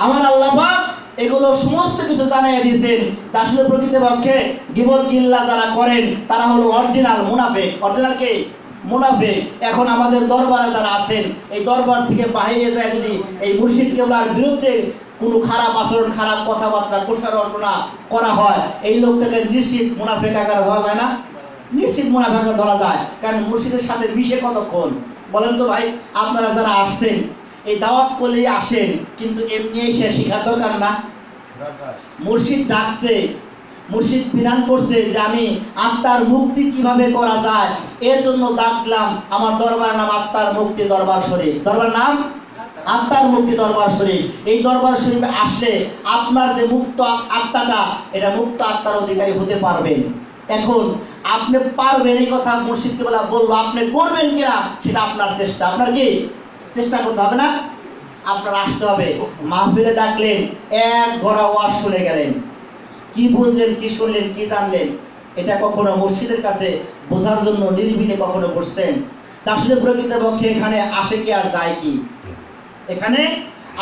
আমার আল্লাহ পাক এগুলো সমস্ত কিছু জানাইয়া দিয়েছেন। আসলে প্রকৃতপক্ষে গীবত গিল্লা যারা করেন তারা হলো অরিজিনাল মুনাফিক। অরিজিনাল কে? মুনাফিক। এখন আমাদের দরবারে যারা আছেন, এই দরবার থেকে বাইরে যায় যদি এই মুর্শিদ কেবলার বিরুদ্ধে কোনো খারাপ আচরণ, খারাপ কথাবার্তা, প্রচারণা করা হয়, এই লোকটাকে নিশ্চিত মুনাফিক আকারে ধরা যায় না? নিশ্চিত মুনাফিক আকারে ধরা যায়। কারণ মুর্শিদের সাথে মিশে কতক্ষণ বলেন তো ভাই? আপনারা যারা আসছেন এই দাওয়াত করলেই আসেন, কিন্তু এমনি এসে শেখার দরকার না? মুর্শিদ ডাকছে, মুর্শিদ বিধান করছে যে আমি আত্মার মুক্তি কিভাবে করা যায়, এর জন্য ডাকলাম। আমার দরবারের নাম আত্মার মুক্তি দরবার শরীফ। দরবার নাম আত্মার মুক্তি দরবার শরীফ। এই দরবার শরীফে আসলে আপনার যে মুক্ত আত্মাটা, এটা মুক্ত আত্মার অধিকারী হতে পারবেন। এখন আপনি পারবেন এই কথা মুর্শিদ কেবলা বললো, আপনি করবেন কিনা সেটা আপনার চেষ্টা। আপনার কি চেষ্টা করতে হবে না? আপনার আসতে হবে। মাহফিলে ডাকলেন, এক ঘোড়া ওয়াজ শুনে গেলেন, কি বুঝলেন, কি শুনলেন, কি জানলেন, এটা কখনো মসজিদের কাছে বোঝার জন্য নিরিবিলি কখনো বসছেন? আসলে প্রকৃতপক্ষে এখানে আসে কি আর যায় কি? এখানে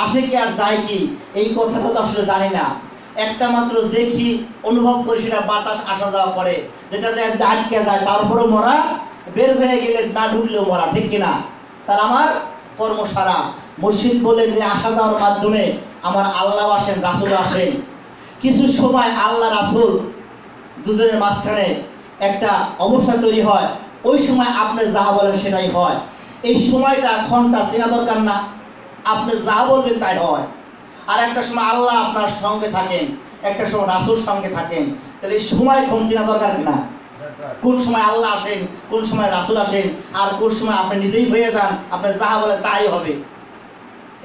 আসে কি আর যায় কি? এই কথাটা তো আসলে জানি না। একটা মাত্র দেখি, অনুভব করি, সেটা বাতাস আসা যাওয়া করে, যেটা যায় আটকে যায়, তারপরেও মরা, বের হয়ে গেলে না ঢুকলেও মরা, ঠিক কিনা? তার আমার কর্মসারা। মুর্শিদ বলেন যে আসা যাওয়ার মাধ্যমে আমার আল্লাহ আসেন, রাসূল আসেন। কিছু সময় আল্লাহ রাসূল দুজনের মাঝখানে একটা অবস্থা তৈরি হয়, ওই সময় আপনি যাহা বলেন সেটাই হয়। এই সময়টা ঘন্টা চেনা দরকার না, আপনি যা বলবেন তাই হয়। আর একটা সময় আল্লাহ আপনার সঙ্গে থাকেন, একটা সময় রাসূল সঙ্গে থাকেন। তাহলে এই সময় কোন চেনা দরকার কিনা? কোন সময় আল্লাহ আসেন, কোন সময় রাসূল আসেন, আর কোন সময় আপনি নিজেই হয়ে যান, আপনি যাহা বলেন তাই হবে।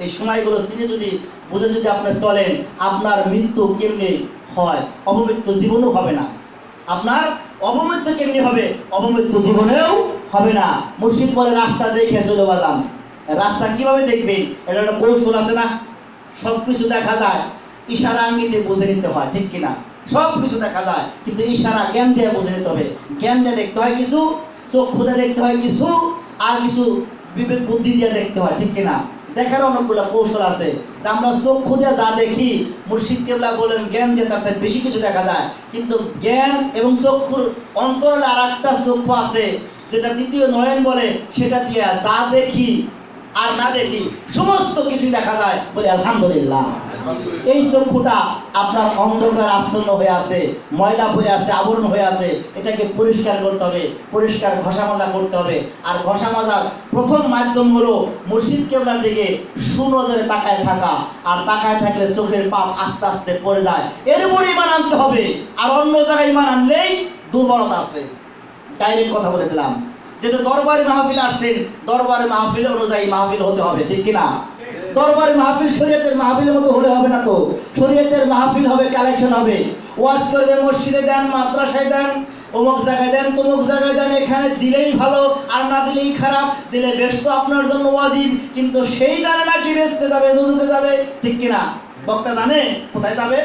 এই সময়গুলো চিনে যদি বুঝে যদি আপনি চলেন, আপনার মৃত্যু কেমনি হয়, অপমৃত্যু জীবনও হবে না। আপনার অপমৃত্যু কেমনি হবে? অপমৃত্যু জীবনেও হবে না। মুর্শিদ বলে রাস্তা দেখে চলে বাজান। রাস্তা কিভাবে দেখবেন? এটা একটা কৌশল আছে না? সব কিছু দেখা যায়, ইশারা আঙ্গিতে বুঝে নিতে হয়, ঠিক কিনা? সব কিছু দেখা যায়, কিন্তু ইশারা জ্ঞান দিয়ে বুঝে নিতে হবে। জ্ঞান দিয়ে দেখতে হয় কিছু, চোখ খুদে দেখতে হয় কিছু, আর কিছু বিবেক বুদ্ধি দিয়ে দেখতে হয়, ঠিক কিনা? দেখার অনেকগুলো কৌশল আছে। যে আমরা চোখ খুঁজে যা দেখি, মুর্শিদ কেবলা বলেন জ্ঞান দিয়ে তার থেকে বেশি কিছু দেখা যায়। কিন্তু জ্ঞান এবং চক্ষুর অন্তরে আর একটা চক্ষু আছে, যেটা দ্বিতীয় নয়ন বলে, সেটা দিয়ে যা দেখি আর না দেখি সমস্ত কিছু দেখা যায়। বলে আলহামদুলিল্লাহ। এই চক্ষুটা আপনার অন্ধকার আচ্ছন্ন হয়ে আছে, ময়লা হয়ে আছে, আবরণ হয়ে আছে, এটাকে পরিষ্কার করতে হবে, পরিষ্কার ঘষা মাজা করতে হবে। আর ঘষা মাজার প্রথম মাধ্যম হলো মুর্শিদ কেবলার দিকে সুনজরে তাকায় থাকা। আর তাকায় থাকলে চোখের পাপ আস্তে আস্তে পড়ে যায়, এর উপরে ঈমান আনতে হবে। আর অন্য জায়গায় ঈমান আনলেই দুর্বলতা আছে। ডাইরেক্ট কথা বলে দিলাম, যেহেতু দরবারে মাহফিল আসছেন, দরবারে মাহফিল অনুযায়ী মাহফিল হতে হবে, ঠিক কিনা? দরবারে মাহফিল শরীয়তের মাহফিলের মতো হলে হবে না তো। শরীয়তের মাহফিল হবে, কালেকশন হবে। ওয়াজ করবে, মসজিদে দেন, মাদ্রাসায় দেন, অমুক জায়গায় দেন, তমুক জায়গায় দেন, এখানে দিলেই ভালো আর না দিলেই খারাপ। দিলে বেশ তো আপনার জন্য ওয়াজিব, কিন্তু সেই জানে না কি বেচতে যাবে, দুদুকে যাবে, ঠিক কিনা? বক্তা জানে কোথায় যাবে?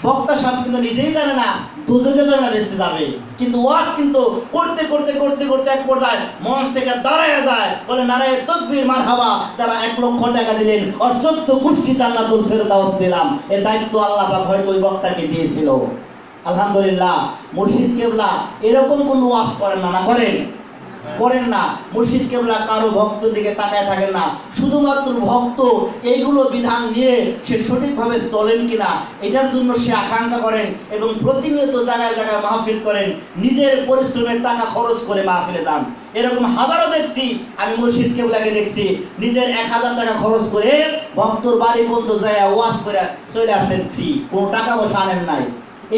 বক্তা সাহেব কিন্তু নিজেই জানে না দুজনে জানে না বেচতে যাবে। কিন্তু ওয়াজ কিন্তু করতে করতে করতে করতে এক পর্যায়ে মঞ্চ থেকে দাঁড়ায় যায়, বলে নারায়ে তাকবীর মারহাবা, যারা 1 লক্ষ টাকা দিলেন আর 14 কোটি জান্নাতুল ফেরদাউস দিলাম। এর দায়িত্ব আল্লাহ পাক হয়তো ওই বক্তাকে দিয়েছিল। আলহামদুলিল্লাহ। মুর্শিদ কেবলা এরকম কোনো ওয়াজ করেন না, না করেন? করেন না। মুর্শিদ কেবলা কারো ভক্ত দিকে তাকায় থাকেন না, শুধুমাত্র ভক্ত এইগুলো বিধান নিয়ে সে সঠিকভাবে চলেন কিনা এটার জন্য সে আকাঙ্ক্ষা করেন, এবং প্রতিনিয়ত জায়গায় জায়গায় মাহফিল করেন, নিজের পরিশ্রমের টাকা খরচ করে মাহফিলে যান। এরকম হাজারো দেখছি, আমি মুর্শিদ কেবলাকে দেখছি নিজের 1000 টাকা খরচ করে ভক্তর বাড়ি পর্যন্ত যায় ওয়াজ করে চলে আসছেন ফ্রি, কোনো টাকা পয়সা আনেন নাই।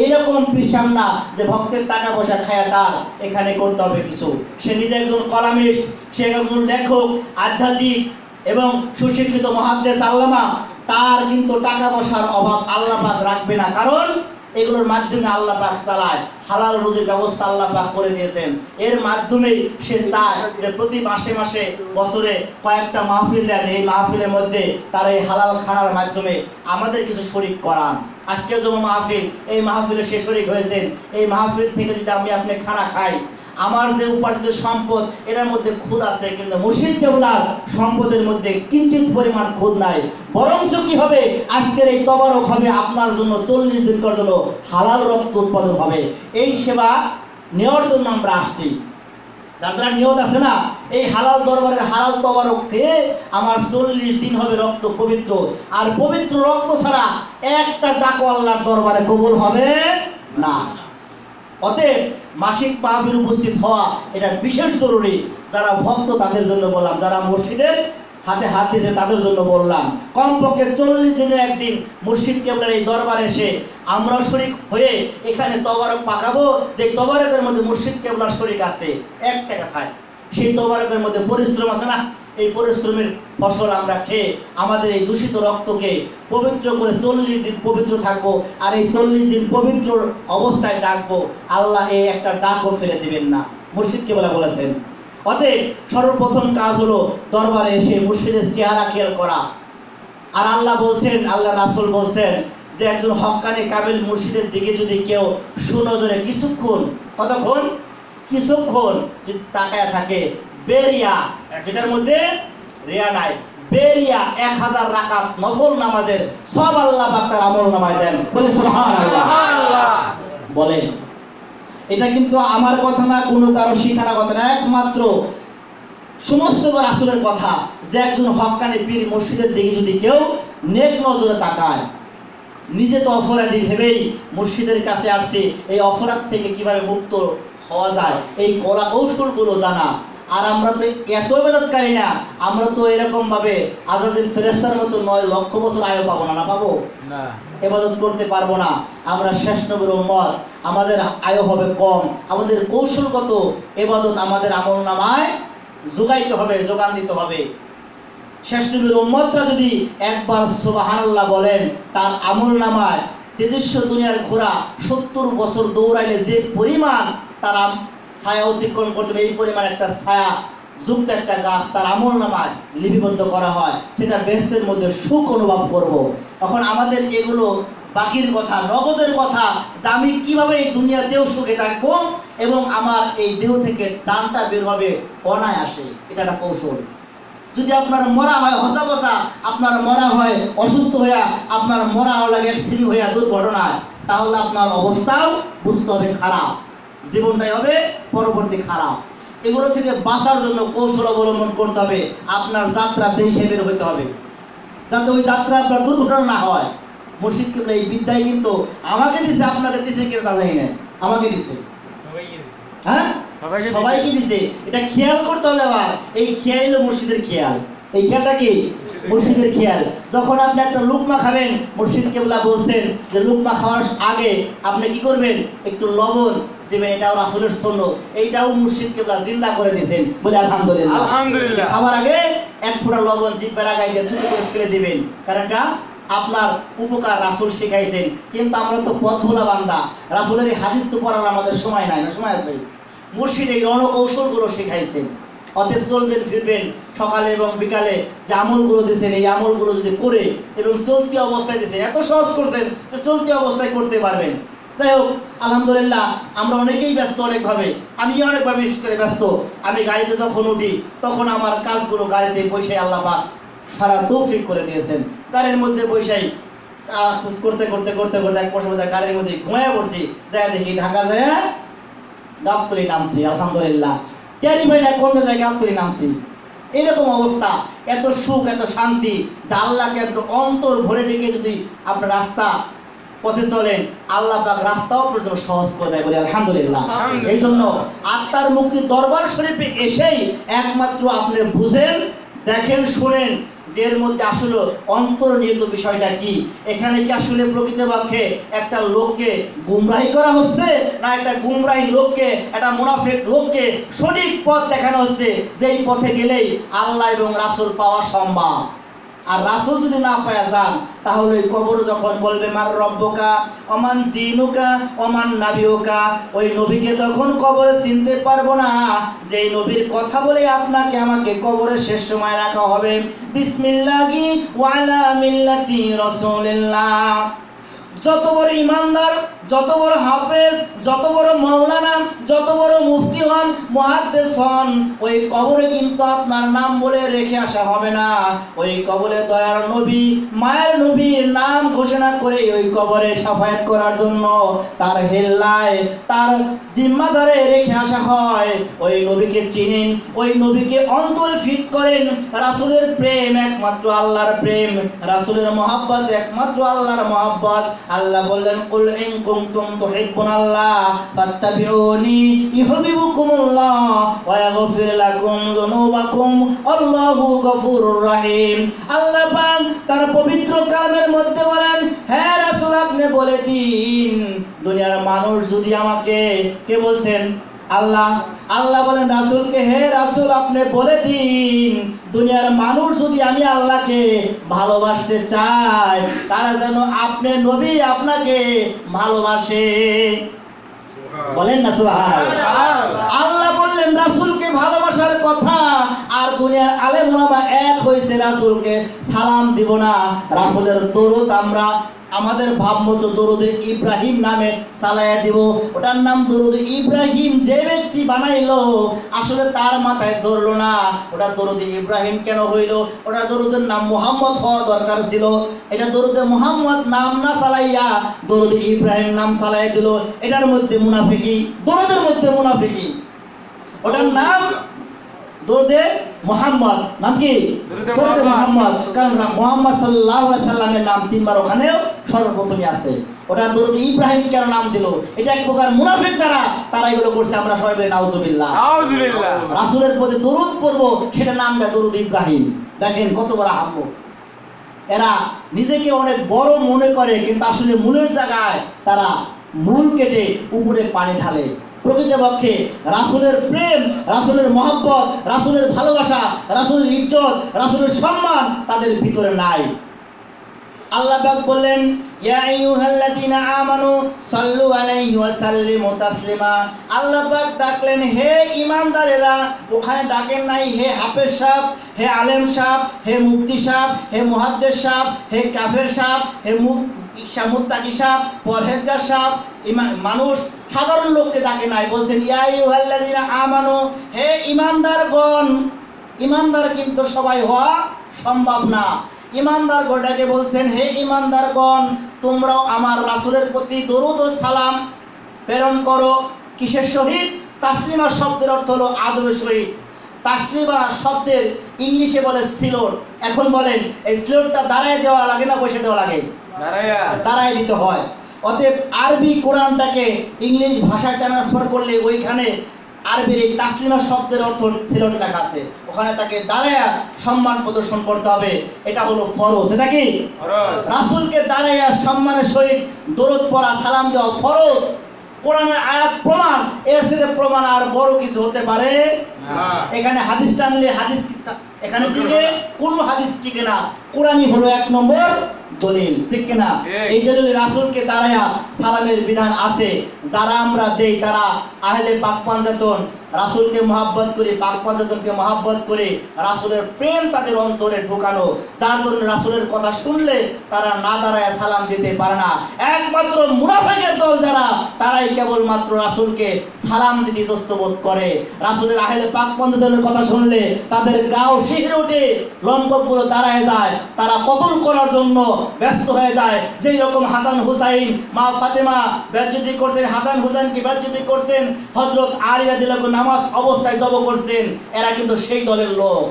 এইরকম পিসাম না যে ভক্তের টাকা পয়সা খায়া তার এখানে করতে হবে কিছু। সে নিজে একজন কলামিস্ট, সে একজন লেখক, আধ্যাত্মিক এবং সুশিক্ষিত মুহাদ্দিস আল্লামা। তার কিন্তু টাকা পয়সার অভাব আল্লাহ পাক রাখবে না, কারণ এগুলোর মাধ্যমে আল্লাহ পাক চালায়, হালাল রুজির ব্যবস্থা আল্লাহ পাক করে দিয়েছেন। এর মাধ্যমে সে চায় যে প্রতি মাসে মাসে বছরে কয়েকটা মাহফিল দেন, এই মাহফিলের মধ্যে তার এই হালাল খানার মাধ্যমে আমাদের কিছু শরীক করান। আজকে যেমন মাহফিল, এই মাহফিলে সে শরীক হয়েছেন, এই মাহফিল থেকে যদি আপনি খানা খাই, আমার যে উপার্জিত সম্পদ এটার মধ্যে খুদ আছে, কিন্তু মুর্শিদ কেবলার সম্পদের মধ্যে কিঞ্চিত পরিমাণ খুদ নাই। বরঞ্চ কি হবে, আজকের এই তবারক হবে আপনার জন্য 40 দিন পর্যন্ত হালাল রক্ত উৎপাদন হবে। এই সেবা নেওয়ার জন্য আমরা আসছি। যারা নিয়ত আছে না, এই হালাল দরবারের হালাল তবারক খেয়ে আমার 40 দিন হবে রক্ত পবিত্র। আর পবিত্র রক্ত ছাড়া একটা ডাকও আল্লাহর দরবারে কবুল হবে না। অতএব মাসিক মাহফিল উপস্থিত হওয়া এটা বিশেষ জরুরি। যারা ভক্ত তাদের জন্য বললাম, যারা মসজিদের হাতে হাত দিয়েছে তাদের জন্য বললাম, কমপক্ষে 40 দিনের একদিন মুর্শিদ কেবলার এই দরবারে এসে আমরাও শরীক হয়ে এখানে তবারক পাকাবো। যে তবারকের মধ্যে মুর্শিদ কেবলার শরীক আছে একটা কথায়, সেই তবারকের মধ্যে পরিশ্রম আছে না, এই পরিশ্রমের ফসল আমরা খেয়ে আমাদের এই দূষিত রক্তকে পবিত্র করে 40 দিন পবিত্র থাকবো। আর এই 40 দিন পবিত্র অবস্থায় ডাকবো, আল্লাহ এই একটা ডাকও ফেলে দিবেন না, মুর্শিদ কেবলা বলেছেন। অতএব সর্বপ্রথম কাজ হলো দরবারে এসে মুর্শিদের চেহারা খেয়াল করা। আর আল্লাহ বলছেন, আল্লাহ রাসূল বলছেন যে একজন হক্কানি কামিল মুর্শিদের দিকে যদি কেউ সুনজরে কিছুক্ষণ, কতক্ষণ, কিছুক্ষণ যদি তাকায় থাকে, বেরিয়া, যেটার মধ্যে রিয়া নাই, বেরিয়া 1000 রাকাত নফল নামাজের সব আল্লাহ পাক তার আমল নামায় দেন। বলে সুবহানাল্লাহ। বলেন, এটা কিন্তু আমার কথা না, কোনো কারো শিখানো কথা না, একমাত্র সমস্ত রাসূলের কথা যে একজন হক্কানি পীর মুর্শিদের দিকে যদি কেউ নেক নজরে তাকায়, নিজে তো অপরাধী ভেবেই মুর্শিদের কাছে আসছে, এই অপরাধ থেকে কিভাবে মুক্ত হওয়া যায় এই কলা কৌশলগুলো জানা। আর আমরা তো এত ইবাদতকারী না, আমরা তো এরকম ভাবে আজাজিল ফেরেশতার মতো 9 লক্ষ বছর আয়ু পাবো না, পাবো না, ইবাদত করতে পারবো না। আমরা শেষ নবীর উম্মত, আমাদের আয়ু হবে কম, আমাদের কৌশলগত ইবাদত আমাদের আমলনামায় যোগাইতে হবে, যোগান দিতে হবে। শেষ নবীর উম্মতরা যদি একবার সুবহানাল্লাহ বলেন, তার আমলনামায় তেজস্ব দুনিয়ার ঘোড়া 70 বছর দৌড়াইলে যে পরিমাণ তারা ছায়া অতিক্রম করতে হবে, এই পরিমাণ একটা ছায়া যুক্ত একটা গাছ তার আমলনামায় লিপিবদ্ধ করা হয়, সেটা বেহেশতের মধ্যে সুখ অনুভব করব। এখন আমাদের এগুলো বাকির কথা, নগদের কথা, যে আমি কিভাবে এই দুনিয়াতেও সুখে থাকবো এবং আমার এই দেহ থেকে জানটা বের হবে অনায়াসে, এটা একটা কৌশল। যদি আপনার মরা হয় হসা বসা, আপনার মরা হয় অসুস্থ হইয়া, আপনার মরা লাগে অ্যাক্সিডেন্ট হইয়া দুর্ঘটনায়, তাহলে আপনার অবস্থাও বুঝতে হবে খারাপ, জীবনটাই হবে পরবর্তী খারাপ। এগুলো থেকে বাঁচার জন্য কৌশল অবলম্বন করতে হবে। আপনার যাত্রা দেখে বের হইতে হবে, যাতে ওই যাত্রা আপনার দুর্ঘটনা না হয়। মুর্শিদ কেবলা এই বিদ্যায় কিন্তু আমাকে দিছে, আপনাদের দিছে কেন তা জানি না, আমাকে দিছে, হ্যাঁ সবাইকে দিছে। এটা খেয়াল করতে হবে। আবার এই খেয়াল হলো মুর্শিদের খেয়াল। এই খেয়ালটা কি? মুর্শিদের খেয়াল। যখন আপনি একটা লুকমা খাবেন, মুর্শিদ কেবলা বলছেন যে লুকমা খাওয়ার আগে আপনি কি করবেন, একটু লবণ দিবেন, এটাও রাসূলের সুন্নাত, এইটাও মুর্শিদ কেবলা জিন্দা করে দিয়েছেন। বলে আলহামদুলিল্লাহ। আলহামদুলিল্লাহ। খাবার আগে 1 ফোঁটা লবণ জিহ্বার আগায় দিয়ে থুতু করে ফেলে দিবেন, কারণ এটা আপনার উপকার রাসূল শিখাইছেন। কিন্তু আমরা তো পথ ভোলা বান্দা, রাসূলের এই হাদিস তো পড়ার আমাদের সময় নাই, না সময় আছে? মুর্শিদ এই রণকৌশলগুলো শিখাইছেন। অতএব চলবেন ফিরবেন সকালে এবং বিকালে যে আমলগুলো দিয়েছেন, এই আমলগুলো যদি করে এবং চলতি অবস্থায় দিয়েছেন, এত সহজ করছেন যে চলতি অবস্থায় করতে পারবেন। যাই হোক, আলহামদুলিল্লাহ, আমরা অনেকেই ব্যস্ত, অনেকভাবে, আমি অনেকভাবে বিশেষ করে ব্যস্ত। আমি গাড়িতে যখন উঠি তখন আমার কাজগুলো গাড়িতে বসে আল্লাহ পাক সারা তৌফিক করে দিয়েছেন। গাড়ির মধ্যে বসেই করতে করতে করতে করতে এক পর্যায়ে গাড়ির মধ্যে ঘুমিয়ে পড়ছি, যাই দেখি ঢাকা যায় গাবতলী নামছি। আলহামদুলিল্লাহ, টেরি ভাই না কোন জায়গায় গাবতলী নামছি। এরকম অবস্থা, এত সুখ, এত শান্তি, যা আল্লাহকে একটু অন্তর ভরে রেখে যদি আপনার রাস্তা পথে চলেন, আল্লাহ পাক রাস্তাও পর্যন্ত সহজ করে দেয়। বলে আলহামদুলিল্লাহ। এই জন্য আত্মার মুক্তির দরবার শরীফে এসেই একমাত্র আপনি বুঝেন, দেখেন, শুনেন যে এর মধ্যে আসলে অন্তর্নিহিত বিষয়টা কি। এখানে কি আসলে প্রকৃতপক্ষে একটা লোককে গুমরাহি করা হচ্ছে, না একটা গুমরাহি লোককে, একটা মুনাফিক লোককে সঠিক পথ দেখানো হচ্ছে, যেই পথে গেলেই আল্লাহ এবং রাসূল পাওয়া সম্ভব। আর রাসূল যদি না পাওয়া যান, তাহলে ওই কবর যখন বলবে মার রব্বুকা ওমান দীনুকা ওমান নাবিয়ুকা, ওই নবীকে তখন কবরে চিনতে পারবো না, যেই নবীর কথা বলে আপনাকে আমাকে কবরের শেষ সময় রাখা হবে। বিসমিল্লাহি ওয়া আলা মিল্লাতি রাসূলিল্লাহ। যত বড় ইমানদার, যত বড় হাফেজ, যত বড় মাওলানা, যত বড় মুফতি হন, মুহাদ্দিস হন, ওই কবরে কিন্তু আপনার নাম বলে রেখে আসা হবে না। ওই কবরে দয়ার নবী, মায়ের নবীর নাম ঘোষণা করে ওই কবরে সাফায়াত করার জন্য তার হেল্লায়, তার জিম্মাদারে রেখে আসা হয়। ওই নবীকে চিনেন, ওই নবীকে অন্তরে ফিট করেন। রাসূলের প্রেম একমাত্র আল্লাহর প্রেম, রাসূলের মহব্বত একমাত্র আল্লাহর মহব্বত। আল্লাহ বললেন, কুল ইন কুনতুম তুহিব্বুনাল্লাহ ফাত্তাবিউনি ইউহিব্বুকুমুল্লাহ ওয়া ইয়াগফির লাকুম যুনুবাকুম আল্লাহু গফুরুর রহিম। আল্লাহ পাক তার পবিত্র কালামের মধ্যে বলেন, হে রাসূল আপনি বলে দিন, দুনিয়ার মানুষ যদি আমাকে, কে বলছেন? আল্লাহ। আল্লাহ বলেন রাসূলকে, হে রাসূল আপনি বলে দিন, দুনিয়ার মানুষ যদি আমি আল্লাহকে ভালোবাসতে চায়, তারা যেন আপনি নবী আপনাকে ভালোবাসে। বলেন না সুবহানাল্লাহ। আল্লাহ বললেন রাসূলকে ভালোবাসার কথা, আর দুনিয়ার আলেম ওলামা এক হইছে রাসূলকে সালাম দিব না। রাসূলের দরুদ আমরা আমাদের ভাব মতো দরুদে ইব্রাহিম নামে সালায়া দিব। ওটার নাম দরুদে ইব্রাহিম। যে ব্যক্তি বানাইলো আসলে তার মাথায় ধরলো না ওটা দরুদে ইব্রাহিম কেন হইলো। ওটা দরুদের নাম মুহাম্মদ হওয়া দরকার ছিল। এটা দরুদে মুহাম্মদ নাম না চালাইয়া দরুদে ইব্রাহিম নাম চালাইয়া দিল। এটার মধ্যে মুনাফিকি, দরুদের মধ্যে মুনাফিকি। ওটার নাম দরুদে মুহাম্মদ। নাম কি? দরুদে মুহাম্মদ। কারণ মুহাম্মদ সাল্লাল্লাহু আলাইহি সাল্লামের নাম তিনবার ওখানেও সর্বপ্রথমে আছে। ওটা দরুদে ইব্রাহিম কেন নাম দিল? এটা এক প্রকার মুনাফিক যারা, তারা এগুলো করছে। আমরা সবাই বলি নাউজুবিল্লাহ। নাউজুবিল্লাহ। রাসূলের প্রতি দরুদ পড়ব, সেটা নাম দেয় দরুদ ইব্রাহিম। দেখেন কত বড় আহ্ব। এরা নিজেকে অনেক বড় মনে করে, কিন্তু আসলে মূলের জায়গায় তারা মূল কেটে উপরে পানি ঢালে। প্রকৃতপক্ষে রাসূলের প্রেম, রাসূলের মহব্বত, রাসূলের ভালোবাসা, রাসূলের ইজ্জত, রাসূলের সম্মান তাদের ভিতরে নাই। আল্লাহ পাক বললেন, ইয়া আইয়ুহাল্লাযীনা আমানু সাল্লু আলাইহি ওয়া সাল্লিমু তাসলিমা। আল্লাহ পাক ডাকলেন, হে ঈমানদারেরা। ওখানে ডাকেন নাই হে হাফেজ সাহেব, হে আলেম সাহেব, হে মুফতি সাহেব, হে মুহাদ্দিস সাহেব, হে কাফের সাহেব, হে মুত্তাকি সাহেব, পরহেজগার সাহেব। মানুষ সাধারণ লোককে ডাকে নাই। বলছেন ইয়া আইয়ুহাল্লাযীনা আমানু, হে ঈমানদারগণ। ঈমানদার কিন্তু সবাই হওয়া সম্ভব না। ঈমানদার গোটাকে বলছেন, হে ঈমানদারগণ, তোমরাও আমার রাসূলের প্রতি দরুদ ও সালাম প্রেরণ করো। কিসের সহিত? তাসলিমা শব্দের অর্থ হলো আদবের সহিত। তাসলিমা শব্দের ইংলিশে বলে সিলোট। এখন বলেন এই সিলোটটা দাঁড়ায় দেওয়া লাগে না বসে দেওয়া লাগে? দাঁড়ায় দিতে হয়। অতএব আরবি কোরআনটাকে ইংলিশ ভাষায় ট্রান্সফার করলে ওইখানে আরবির এই তাসলিমা শব্দের অর্থ সিলোট লেখা আছে, ওখানে তাকে দাঁড়ায়া সম্মান প্রদর্শন করতে হবে। এটা হলো ফরজ। এটা কি? রাসূলকে দাঁড়ায়া সম্মানের সহিত দরুদ পড়া, সালাম দেওয়া ফরজ। কোরআনের আয়াত প্রমাণ, এর সাথে প্রমাণ আর বড় কিছু হতে পারে না। এখানে হাদিস টানলে হাদিস এখানে টিকে, কোনো হাদিস টিকে না। কোরআনই হলো এক নম্বর দলিল, ঠিক কিনা? এই দলিলে রাসূলকে দাঁড়ায়া সালামের বিধান আছে। যারা আমরা দেই তারা আহলে পাক পাঞ্জাতন, রাসূলকে মহব্বত করে, পাক পাঞ্জাতনকে মহব্বত করে রাসূলের প্রেম তাদের অন্তরে ঢোকানো। যার দরুন রাসূলের কথা শুনলে তারা না দাঁড়ায় সালাম দিতে পারে না। একমাত্র মুনাফিকের দল যারা, তারাই কেবলমাত্র রাসূলকে সালাম দিতে দস্তবোধ করে। রাসূলের আহলে পাক পাঞ্জাতনের কথা শুনলে তাদের গাও শিহরে ওঠে, লম্বকগুলো দাঁড়ায় যায়, তারা কতল করার জন্য ব্যস্ত হয়ে যায়। যেই রকম হাসান হুসাইন, মা ফাতেমা বেজ্জতি করছেন, হাসান হুসাইনকে বেজ্জতি করছেন, হযরত আলী রাদিয়াল্লাহু নামাজ অবস্থায় জব করছেন, এরা কিন্তু সেই দলের লোক,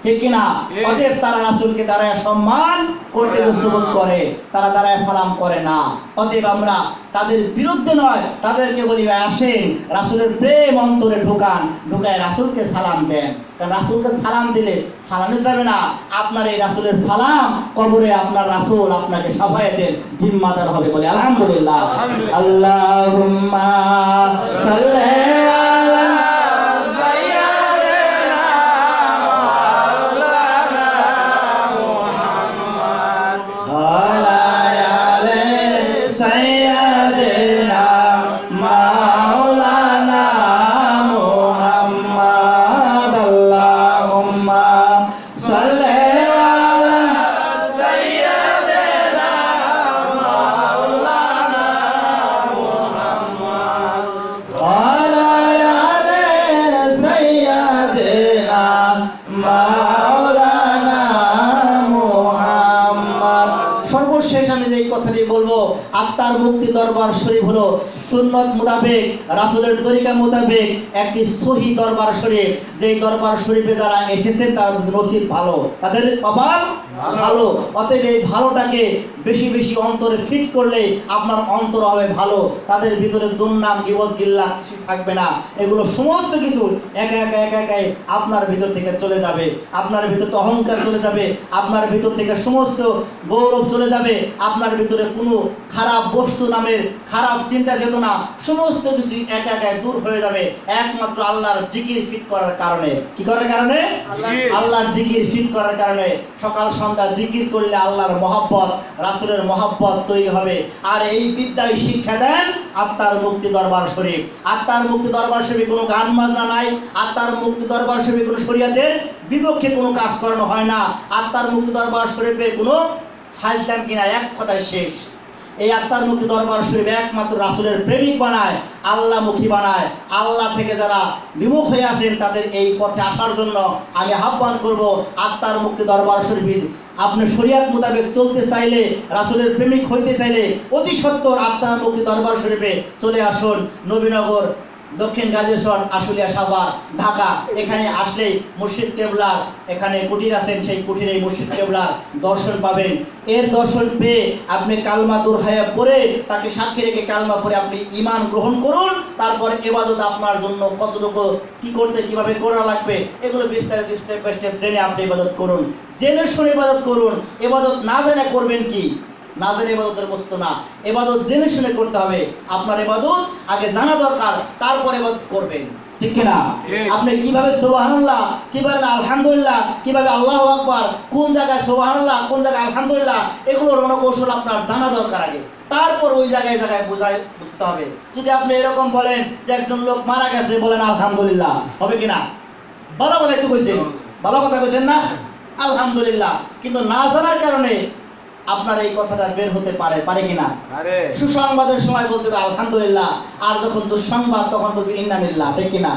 ঠিক কিনা? অতএব তারা রাসূলকে দাঁড়ায় সম্মান করতে দস্তবোধ করে, তারা দাঁড়ায় সালাম করে না। অতএব আমরা তাদের বিরুদ্ধে নয়, তাদেরকে বলি আসেন রাসূলের প্রেম অন্তরে ঢোকান, ঢুকায় রাসূলকে সালাম দেন। কারণ রাসূলকে সালাম দিলে ফালানো যাবে না। আপনার এই রাসূলের সালাম কবরে আপনার রাসূল আপনাকে শাফায়াতের জিম্মাদার হবে। বলে আলহামদুলিল্লাহ। আল্লাহুম্মা সাল্লি আলা সর্বশেষ আমি যে কথাটি বলবো, আত্মার মুক্তি দরবার শরীফ হলো সুন্নত মোতাবেক, রাসূলের তরিকা মোতাবেক একটি সহি দরবার শরীফ। যেই দরবার শরীফে যারা এসেছেন তাদের নসিব ভালো, তাদের কপাল ভালো। অতএব এই ভালোটাকে বেশি বেশি অন্তরে ফিট করলে আপনার অন্তর হবে ভালো। তাদের ভিতরে দুর্নাম, গীবত, গিল্লা কিছু থাকবে না। এগুলো সমস্ত কিছু একা একা একা একাই আপনার ভিতর থেকে চলে যাবে। আপনার ভিতর থেকে অহংকার চলে যাবে, আপনার ভিতর থেকে সমস্ত গৌরব চলে যাবে। আপনার ভিতরে কোনো খারাপ বস্তু নামের খারাপ চিন্তা চেতনা সমস্ত কিছু একা একা দূর হয়ে যাবে, একমাত্র আল্লাহর জিকির ফিট করার কারণে। কি করার কারণে? আল্লাহর জিকির ফিট করার কারণে। সকাল সন্ধ্যা জিকির করলে আল্লাহর মহব্বত, রাসূলের মহব্বত তৈরি হবে। আর এই বিদ্যায় শিক্ষা দেন আত্মার মুক্তি দরবার শরীফ। আত্মার মুক্তি দরবার শরীফে কোনো গান বাজনা নাই। আত্মার মুক্তি দরবার শরীফে কোনো শরীয়তের বিপক্ষে কোনো কাজ করানো হয় না। আত্মার মুক্তি দরবার শরীফে কোনো ফাজলাম কিনা, এক কথায় শেষ। এই আত্মার মুক্তি দরবার শরীফ একমাত্র রাসূলের প্রেমিক বানায়, আল্লাহমুখী বানায়। আল্লাহ থেকে যারা বিমুখ হয়ে আছেন তাদের এই পথে আসার জন্য আমি আহ্বান করব। আত্মার মুক্তি দরবার শরীফ আপনি শরীয়ত মোতাবেক চলতে চাইলে, রাসূলের প্রেমিক হইতে চাইলে অতি সত্বর আত্মার মুক্তি দরবার শরীফে চলে আসুন। নবীনগর, দক্ষিণ গাজীরচর, আশুলিয়া, সাভার, ঢাকা। এখানে আসলেই মুর্শিদ কেবলার এখানে কুটির আছেন, সেই কুটিরে মুর্শিদ কেবলার দর্শন পাবেন। এর দর্শন পেয়ে আপনি কালমা দুরহায়া পড়ে, তাকে সাক্ষী রেখে কালমা পড়ে আপনি ঈমান গ্রহণ করুন। তারপরে ইবাদত আপনার জন্য কতটুকু কি করতে, কিভাবে করা লাগবে, এগুলো বিস্তারিত স্টেপ বাই স্টেপ জেনে আপনি ইবাদত করুন। জেনে শুনে ইবাদত করুন। ইবাদত না জেনে করবেন কি? না জেনে ইবাদতের বস্তু না। ইবাদত জেনে শুনে করতে হবে। আপনার ইবাদত আগে জানা দরকার, তারপর ইবাদত করবেন। ঠিক কি না? আপনি কিভাবে সুবহানাল্লাহ, কিভাবে আলহামদুলিল্লাহ, কিভাবে আল্লাহু আকবার, কোন জায়গায় সুবহানাল্লাহ, কোন জায়গায় আলহামদুলিল্লাহ, এগুলো রণকৌশল আপনার জানা দরকার আগে। তারপর ওই জায়গায় জায়গায় বুঝতে হবে। যদি আপনি এরকম বলেন যে একজন লোক মারা গেছে, বলেন আলহামদুলিল্লাহ, হবে কিনা? ভালো কথা একটু কইছেন, ভালো কথা কইছেন না? আলহামদুলিল্লাহ। কিন্তু না জানার কারণে আপনার এই কথাটা বের হতে পারে কিনা? সুসংবাদের সময় বলতে হবে আলহামদুলিল্লাহ, আর যখন দুঃসংবাদ তখন বলবে ইন্না লিল্লাহ। ঠিক কিনা?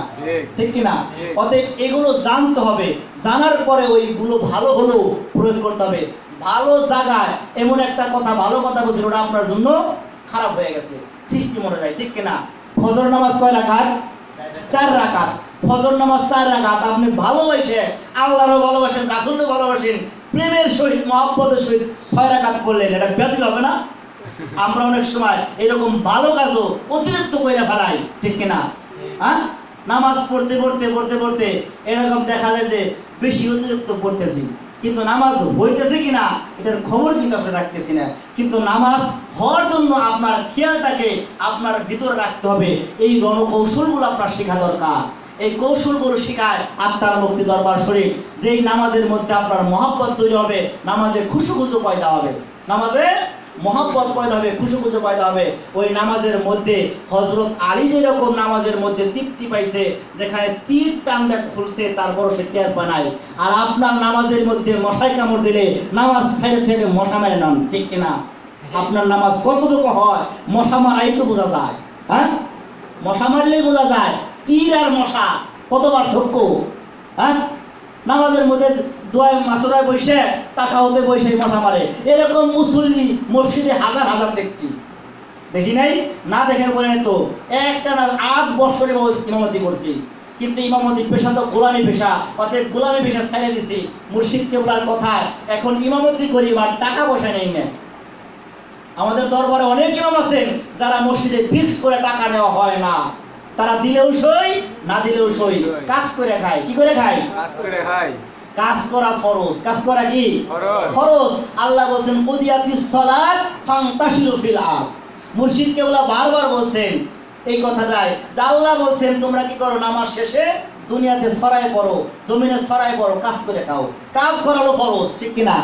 ঠিক কিনা? অতএব এগুলো জানতে হবে। জানার পরে ওইগুলো ভালো হলেও প্রয়োগ করতে হবে। ভালো জায়গায় এমন একটা কথা, ভালো কথা বলছেন, ওটা আপনার জন্য খারাপ হয়ে গেছে, সৃষ্টি মনে যায়। ঠিক কিনা? ফজর নামাজ কয় রাকাত? 4 রাকাত। ফজর নামাজ 4 রাকাত আপনি ভালোবাসে, আল্লাহরও ভালোবাসেন, রাসূলও ভালোবাসেন, প্রেমের সহিত, মহব্বতের সহিত 6 রাকাত পড়লেন, এটা ব্যাধি হবে না? আমরা অনেক সময় এরকম ভালো কাজও অতিরিক্ত করে ফেলাই। ঠিক কিনা? হ্যাঁ, নামাজ পড়তে পড়তে পড়তে পড়তে এরকম দেখা যায় যে বেশি অতিরিক্ত পড়তেছি, কিন্তু নামাজ হইতেছে কিনা এটার খবর কিন্তু আসলে রাখতেছি না। কিন্তু নামাজ হওয়ার জন্য আপনার খেয়ালটাকে আপনার ভিতরে রাখতে হবে। এই রণকৌশলগুলো আপনার শেখা দরকার। এই কৌশলগুলো শেখায় আত্মার মুক্তি দরবার শরীফ। যেই নামাজের মধ্যে আপনার মহব্বত তৈরি হবে, নামাজে খুশু পয়দা হবে, নামাজে মহব্বত পয়দা হবে, খুশু পয়দা হবে। ওই নামাজের মধ্যে হযরত আলী যেরকম নামাজের মধ্যে তৃপ্তি পাইছে, যেখানে তীর টানটা খুলছে তারপর সে টের পায় নাই। আর আপনার নামাজের মধ্যে মশায় কামড় দিলে নামাজ ছেড়ে থেকে মশা মেরে নন। ঠিক কিনা? আপনার নামাজ কতটুকু হয় মশা মারাই তো বোঝা যায়। হ্যাঁ, মশা মারলেই বোঝা যায় তীর আর মশা কত পার্থক্য। হ্যাঁ, নামাজের মধ্যে দোয়ায় মাসুরায় বসে, তাশাহুদে বসে মশা মারে, এরকম মুসল্লি মসজিদে হাজার হাজার দেখছি। দেখি নাই? না দেখে বলে তো একটা না 8 বছর ইমামতি করছি, কিন্তু ইমামতি পেশা তো গোলামি পেশা। অতএব গোলামি পেশা ছেড়ে দিছি মুর্শিদ কেবলার কথায়। এখন ইমামতি করি বা টাকা পয়সা নেই না। আমাদের দরবারে অনেক ইমাম আছেন যারা মসজিদে ফিক্স করে টাকা নেওয়া হয় না। তারা দিলেও সই, না দিলেও সই, কাজ করে খায়। কি করে খায়? কাজ করে খায়। কাজ করা ফরজ। কাজ করা কি ফরজ? আল্লাহ বলেন কুদিয়াতিস সালাত ফান্তাশিরু ফিল আরদ। মুর্শিদ কেবলা বারবার বলছেন এই কথাটাই, যে আল্লাহ বলছেন তোমরা কি করো, নামাজ শেষে দুনিয়াতে ছড়ায় পড়ো, জমিনে ছড়ায় পড়ো, কাজ করে খাও। কাজ করালো ফরজ। ঠিক কিনা?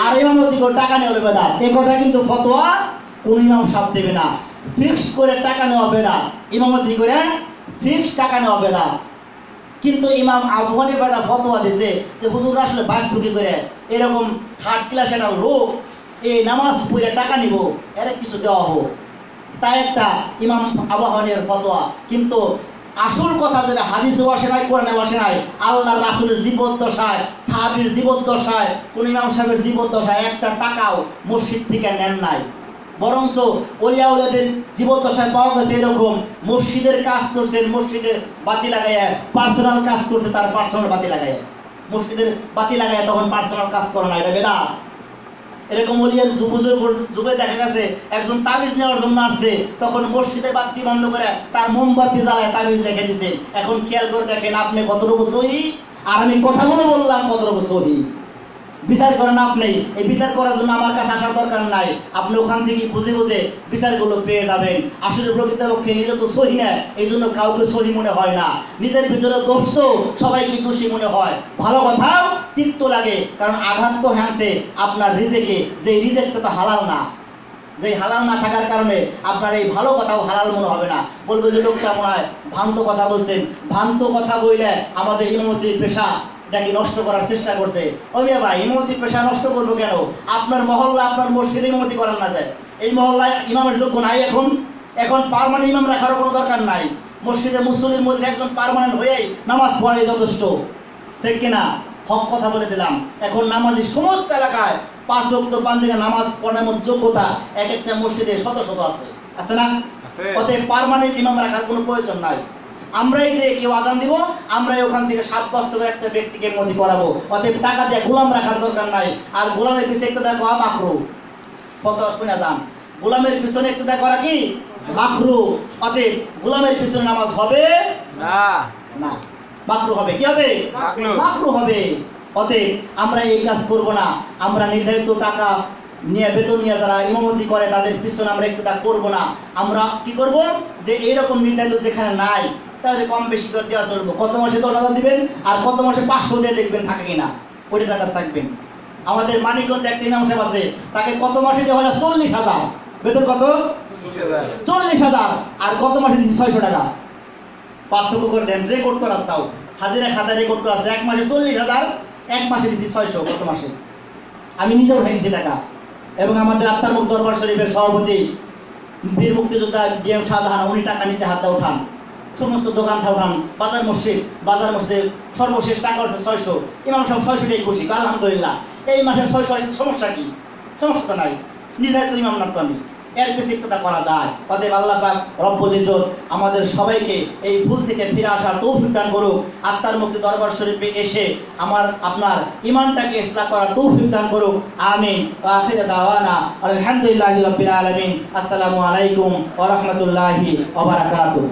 আর ইমামতি করে টাকা নেওয়া বেদাত। এই কথা কিন্তু ফতোয়া কোন ইমাম সাহেব দেবে না। ফিক্স করে টাকা নেওয়া বেদাত। ইমামতি করে ফিক্স টাকা নেওয়া বেদাত। কিন্তু ইমাম আবু হানিফা ফতোয়া দিয়েছে যে হুজুর আসলে বাসবুকি করে এরকম 3rd ক্লাস একটা লোক এই নামাজ পড়ে টাকা নিব, এর কিছু দেওয়া হোক, তাই একটা ইমাম আবু হানিফার ফতোয়া। কিন্তু আসল কথা যেটা হাদিসে আসে নাই, কোরআনে আসে নাই, আল্লাহর রাসূলের জীবদ্দশায়, সাহাবীর জীবদ্দশায়, কোন ইমাম সাহেবের জীবদ্দশায় একটা টাকাও মসজিদ থেকে নেন নাই। বরঞ্চ ওলিয়া উলিয়াদের জীবদ্দশায় পাওয়া গেছে এরকম মসজিদের কাজ করছেন, মসজিদের বাতি লাগাইয়া, পার্সোনাল কাজ করছে তার পার্সোনাল বাতি লাগাইয়া, মসজিদের বাতি লাগাইয়া তখন পার্সোনাল কাজ করে না, এটা বেদা। এরকম ওলিয়ার যুগে দেখা গেছে একজন তাবিজ নেওয়ার জন্য আসছে, তখন মসজিদের বাতি বন্ধ করে তার মোমবাতি জ্বালায় তাবিজ দেখে দিছে। এখন খেয়াল করে দেখেন আপনি কতটুকু সহি, আর আমি কথাগুলো বললাম কতটুকু সহি। বিচার করেন আপনি। এই বিচার করার জন্য আমার কাছে আসার দরকার নাই, আপনি ওখান থেকে বুঝে বুঝে বিচারগুলো পেয়ে যাবেন। আসলে প্রকৃতপক্ষে নিজে তো সহি না, এই জন্য কাউকে সহি মনে হয় না। নিজের ভিতরে দোষ তো সবাইকে দোষী মনে হয়। ভালো কথাও তিক্ত লাগে, কারণ আঘাত তো হ্যাঁছে আপনার রিজেকে, যে রিজেকটা তো হালাল না। যে হালাল না থাকার কারণে আপনার এই ভালো কথাও হালাল মনে হবে না, বলবে যে লোকটা মনে হয় ভ্রান্ত কথা বলছেন। ভ্রান্ত কথা বললে আমাদের ইমামতির পেশা এটাকে নষ্ট করার চেষ্টা করছে। ও মিয়া ভাই, ইমামতি পেশা নষ্ট করবো কেন? আপনার মহল্লা, আপনার মসজিদে ইমামতি করার না যায়, এই মহল্লায় ইমামের যোগ্য নাই। এখন পার্মানেন্ট ইমাম রাখারও কোনো দরকার নাই। মসজিদে মুসল্লির মধ্যে একজন পার্মানেন্ট হয়েই নামাজ পড়াই যথেষ্ট, ঠিক কিনা? হক কথা বলে দিলাম। এখন নামাজি সমস্ত এলাকায় 5 ওয়াক্ত 5 জায়গায় নামাজ পড়ার মতো যোগ্যতা এক একটা মসজিদে শত শত আছে না? অতএব পার্মানেন্ট ইমাম রাখার কোনো প্রয়োজন নাই। আমরাই যে কেউ আজান দিব, আমরাই ওখান থেকে 7 বছর করে একটা ব্যক্তিকে ইমামতি করাবো। অতএব টাকা দিয়ে গোলাম রাখার দরকার নাই। আর গোলামের পিছনে একটা দেখো মাকরু, কত শুনে যান, গোলামের পিছনে একটা করা কি মাকরু। অতএব গোলামের পিছনে নামাজ হবে না, না মাকরু হবে। কি হবে? মাকরু হবে। অতএব আমরা এই কাজ করব না। আমরা নির্ধারিত টাকা নিয়ে, বেতন নিয়ে যারা ইমামতি করে তাদের পিছনে আমরা একটু করব না। আমরা কি করব, যে এইরকম নির্ধারিত যেখানে নাই তাদের কম বেশি করে দেওয়া চলবো। কত মাসে 10,000 দিবেন আর কত মাসে 500 দিয়ে দেখবেন থাকে কিনা, ওইটা টাকা থাকবেন। আমাদের মানিকগঞ্জ একটা ইমাম সাহেব আছে, তাকে কত মাসে দেওয়া হয় 40,000 বেতন। কত? 40,000। আর কত মাসে দিচ্ছি 600 টাকা। পার্থক্য করে দেন, রেকর্ড করা তাও হাজিরা খাতা রেকর্ড করা আছে। 1 মাসে 40,000, 1 মাসে দিচ্ছি 600। কত মাসে? আমি নিজেও উঠে দিচ্ছি টাকা। এবং আমাদের আত্মার মুখ দরবার শরীফের সভাপতি বীর মুক্তিযোদ্ধা ডিএম শাহজাহান, উনি টাকা নিচে হাতটা উঠান, সমস্ত দোকান উঠান, বাজার মসজিদে সর্বশেষ টাকা হচ্ছে 600। ইমাম সাহেব 600টাই খুশি, আলহামদুলিল্লাহ। এই মাসের 600 সমস্যা কি? সমস্যা তো নাই, নির্ধারিত ইমাম না তো আমি, এর বেশি একটা করা যায়। অতএব আল্লাহ পাক রব্বুল ইজ্জত আমাদের সবাইকে এই ভুল থেকে ফিরে আসার তৌফিক দান করুক। আত্মার মুক্তি দরবার শরীফে এসে আপনার ঈমানটাকে ইসলাহ করার তৌফিক দান করুক। আমিন। ওয়া আখিরু দাওয়ানা আলহামদুলিল্লাহি রাব্বিল আলামিন। আসসালামু আলাইকুম ওয়া রাহমাতুল্লাহি ওয়া বারাকাতুহু।